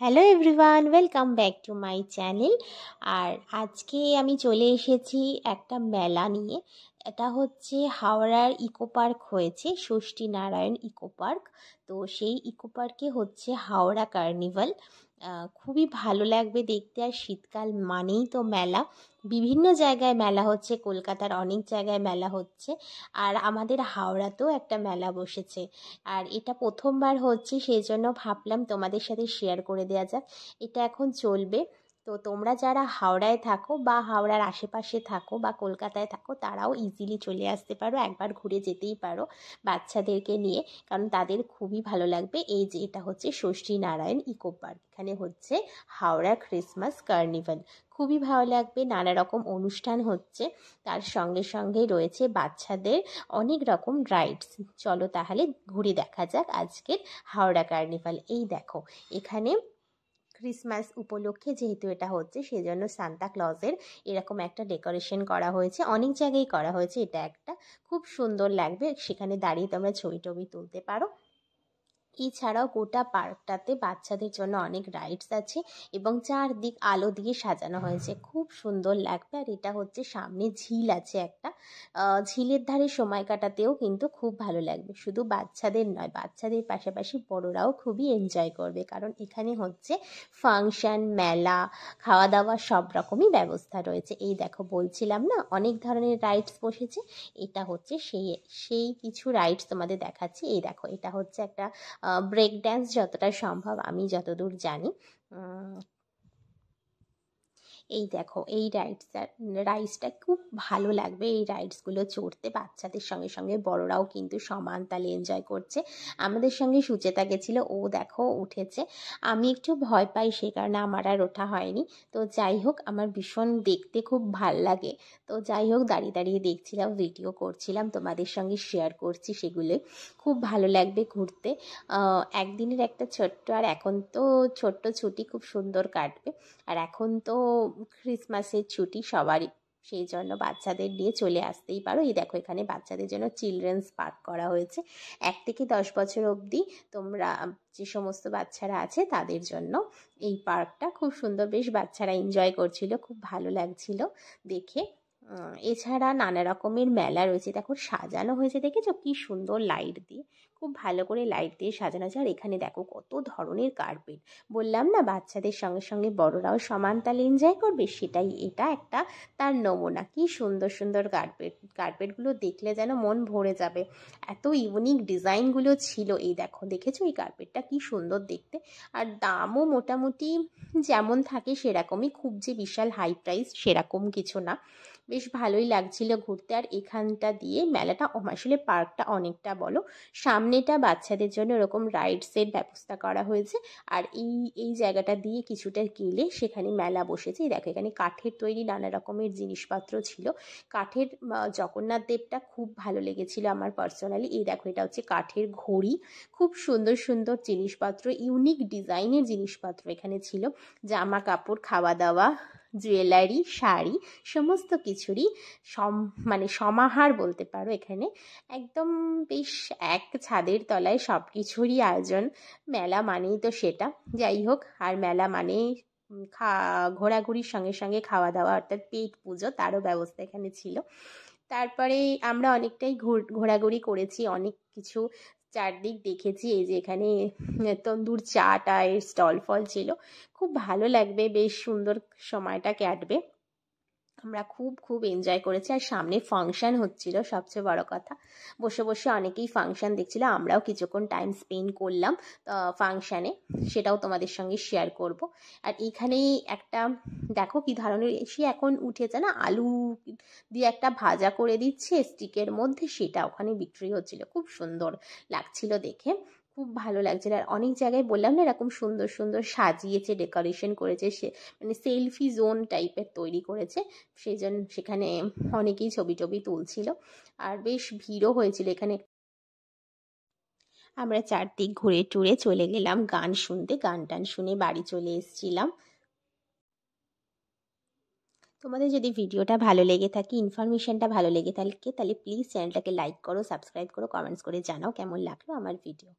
Hello everyone, welcome back to my channel. আর আজকে আমি চলে এসেছি একটা মেলা নিয়ে। এটা হচ্ছে হাওড়ার ইকো পার্ক হয়েছে, ষষ্ঠী নারায়ণ ইকো পার্ক। তো সেই ইকো পার্কে হচ্ছে হাওড়া কার্নিভাল। খুবই ভালো লাগবে দেখতে। আর শীতকাল মানেই তো মেলা, বিভিন্ন জায়গায় মেলা হচ্ছে, কলকাতার অনেক জায়গায় মেলা হচ্ছে। আর আমাদের হাওড়াতেও একটা মেলা বসেছে। আর এটা প্রথমবার হচ্ছে, সেই জন্য ভাবলাম তোমাদের সাথে শেয়ার করে দেওয়া যাক। এটা এখন চলবে। তো তোমরা যারা হাওড়ায় থাকো বা হাওড়ার আশেপাশে থাকো বা কলকাতায় থাকো, তারাও ইজিলি চলে আসতে পারো, একবার ঘুরে যেতেই পারো বাচ্চাদেরকে নিয়ে, কারণ তাদের খুবই ভালো লাগবে। এই যে এটা হচ্ছে ষষ্ঠী নারায়ণ ইকো পার্ক, এখানে হচ্ছে হাওড়া ক্রিসমাস কার্নিভাল। খুবই ভালো লাগবে, নানা রকম অনুষ্ঠান হচ্ছে, তার সঙ্গে সঙ্গে রয়েছে বাচ্চাদের অনেক রকম রাইডস। চলো তাহলে ঘুরে দেখা যাক আজকের হাওড়া কার্নিভাল। এই দেখো, এখানে ক্রিসমাস উপলক্ষে যেহেতু এটা হচ্ছে, সেজন্য সান্তা ক্লজের এরকম একটা ডেকোরেশন করা হয়েছে, অনেক জায়গায় করা হয়েছে। এটা একটা খুব সুন্দর লাগবে, সেখানে দাঁড়িয়ে তোমরা ছবি টবি তুলতে পারো। এছাড়াও গোটা পার্কটাতে বাচ্চাদের জন্য অনেক রাইডস আছে এবং চারদিক আলো দিয়ে সাজানো হয়েছে, খুব সুন্দর লাগবে। আর এটা হচ্ছে সামনে ঝিল আছে একটা, ঝিলের ধারে সময় কাটাতেও কিন্তু খুব ভালো লাগবে। শুধু বাচ্চাদের নয়, বাচ্চাদের পাশাপাশি বড়রাও খুবই এনজয় করবে, কারণ এখানে হচ্ছে ফাংশন, মেলা, খাওয়া দাওয়া সব রকমই ব্যবস্থা রয়েছে। এই দেখো, বলছিলাম না অনেক ধরনের রাইডস বসেছে, এটা হচ্ছে সেই সেই কিছু রাইডস তোমাদের দেখাচ্ছি। এই দেখো, এটা হচ্ছে একটা ব্রেক ড্যান্স, যতটা সম্ভব আমি যতদূর জানি। এই দেখো, এই রাইডসটা খুব ভালো লাগবে। এই রাইডসগুলো চড়তে বাচ্চাদের সঙ্গে সঙ্গে বড়রাও কিন্তু সমান তালে এনজয় করছে। আমাদের সঙ্গে সুচেতা গেছিলো, ও দেখো উঠেছে। আমি একটু ভয় পাই, সেই কারণে আমার আর ওঠা হয়নি। তো যাই হোক, আমার ভীষণ দেখতে খুব ভাল লাগে। তো যাই হোক, দাঁড়িয়ে দাঁড়িয়ে দেখছিলাম, ভিডিও করছিলাম, তোমাদের সঙ্গে শেয়ার করছি সেগুলো। খুব ভালো লাগবে ঘুরতে। একদিনের একটা ছোট্ট, আর এখন তো ছোট্ট ছুটি খুব সুন্দর কাটবে। আর এখন তো ক্রিসমাসের ছুটি সবারই, সেই জন্য বাচ্চাদের নিয়ে চলে আসতেই পারো। এই দেখো, এখানে বাচ্চাদের জন্য চিলড্রেন্স পার্ক করা হয়েছে, 1 থেকে 10 বছর অবধি তোমরা যে সমস্ত বাচ্চারা আছে তাদের জন্য এই পার্কটা খুব সুন্দর, বেশ বাচ্চারা এনজয় করছিল, খুব ভালো লাগছিল দেখে। এছাড়া নানা রকমের মেলা রয়েছে, দেখো সাজানো হয়েছে, দেখেছো কি সুন্দর লাইট দিয়ে, খুব ভালো করে লাইট দিয়ে সাজানো আছে। আর এখানে দেখো কত ধরনের কার্পেট, বললাম না বাচ্চাদের সঙ্গে সঙ্গে বড়রাও সমান তালে এনজয় করবে, সেটাই এটা একটা তার নমুনা। কি সুন্দর সুন্দর কার্পেটগুলো দেখলে যেন মন ভরে যাবে, এত ইউনিক ডিজাইনগুলো ছিল। এই দেখো, দেখেছো এই কার্পেটটা কি সুন্দর দেখতে। আর দামও মোটামুটি যেমন থাকে সেরকমই, খুব যে বিশাল হাই প্রাইস সেরকম কিছু না, বেশ ভালোই লাগছিল ঘুরতে। আর এখানটা দিয়ে মেলাটা, আসলে পার্কটা অনেকটা বলো, সামনেটা বাচ্চাদের জন্য এরকম রাইডসের ব্যবস্থা করা হয়েছে। আর এই এই জায়গাটা দিয়ে কিছুটা গেলে সেখানে মেলা বসেছে। দেখো, এখানে কাঠের তৈরি নানা রকমের জিনিসপত্র ছিল। কাঠের জগন্নাথ দেবটা খুব ভালো লেগেছিল আমার পার্সোনালি। এই দেখো, এটা হচ্ছে কাঠের ঘড়ি, খুব সুন্দর সুন্দর জিনিসপত্র, ইউনিক ডিজাইনের জিনিসপত্র এখানে ছিল। জামা কাপড়, খাওয়া দাওয়া, জুয়েলারি, শাড়ি, সমস্ত কিছুরই সমাহার বলতে পারো এখানে। একদম বেশ এক ছাদের তলায় সব কিছুরই আয়োজন। মেলা মানেই তো সেটা। যাই হোক, আর মেলা মানেই ঘোরাঘুরির সঙ্গে সঙ্গে খাওয়া দাওয়া, অর্থাৎ পেট পুজো, তারও ব্যবস্থা এখানে ছিল। তারপরে আমরা অনেকটাই ঘোরাঘুরি করেছি, অনেক কিছু চারদিক দেখেছি। এই যে এখানে তন্দুর চা টায়ের স্টল ফল ছিল, খুব ভালো লাগবে, বেশ সুন্দর সময়টা কাটবে। আমরা খুব খুব এনজয় করেছি। আর সামনে ফাংশন হচ্ছিল, সবচেয়ে বড় কথা, বসে বসে অনেকেই ফাংশন দেখছিল, আমরাও কিছুক্ষণ টাইম স্পেন্ড করলাম ফাংশানে, সেটাও তোমাদের সঙ্গে শেয়ার করব। আর এখানেই একটা দেখো কি ধরনের সে এখন উঠেছে না, আলু দিয়ে একটা ভাজা করে দিচ্ছে স্টিকের মধ্যে, সেটা ওখানে বিক্রি হচ্ছিল, খুব সুন্দর লাগছিল দেখে, খুব ভালো লাগছিল। আর অনেক জায়গায় বললাম না এরকম সুন্দর সুন্দর সাজিয়েছে, ডেকোরেশন করেছে, সে সেলফি জোন টাইপের তৈরি করেছে, সেই জন্য সেখানে অনেকেই ছবি টবি তুলছিল। আর বেশ ভিড়ও হয়েছিল এখানে। আমরা চারদিক ঘুরে টুরে চলে গেলাম গান শুনতে, গান টান শুনে বাড়ি চলে এসেছিলাম। তোমাদের যদি ভিডিওটা ভালো লেগে থাকে, ইনফরমেশনটা ভালো লেগে থাকে, তাহলে প্লিজ চ্যানেলটাকে লাইক করো, সাবস্ক্রাইব করো, কমেন্টস করে জানাও কেমন লাগলো আমার ভিডিও।